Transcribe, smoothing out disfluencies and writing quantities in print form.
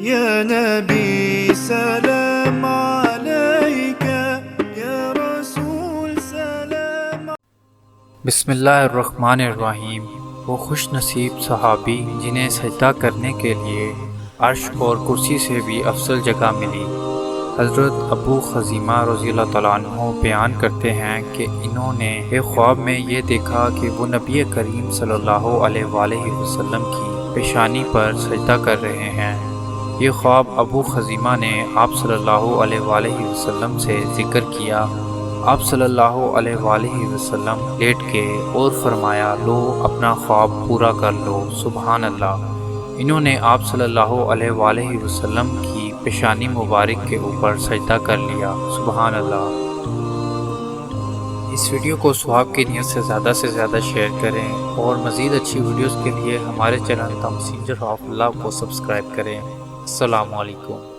یا نبی سلام علیکہ، یا رسول سلام۔ بسم اللہ الرحمن الرحیم۔ وہ خوش نصیب صحابی جنہیں سجدہ کرنے کے لیے عرش اور کرسی سے بھی افضل جگہ ملی۔ حضرت ابو خزیمہ رضی اللہ تعالیٰ عنہ بیان کرتے ہیں کہ انہوں نے ایک خواب میں یہ دیکھا کہ وہ نبی کریم صلی اللہ علیہ وآلہ وسلم کی پیشانی پر سجدہ کر رہے ہیں۔ یہ خواب ابو خزیمہ نے آپ صلی اللہ علیہ وآلہ وسلم سے ذکر کیا۔ آپ صلی اللہ علیہ وآلہ وسلم لیٹ کے اور فرمایا، لو اپنا خواب پورا کر لو، سبحان اللہ۔ انہوں نے آپ صلی اللہ علیہ وآلہ وسلم کی پیشانی مبارک کے اوپر سجدہ کر لیا، سبحان اللہ۔ اس ویڈیو کو ثواب کی نیت سے زیادہ شیئر کریں اور مزید اچھی ویڈیوز کے لیے ہمارے چینل دا میسنجر آف اللہ کو سبسکرائب کریں۔ السلام علیکم۔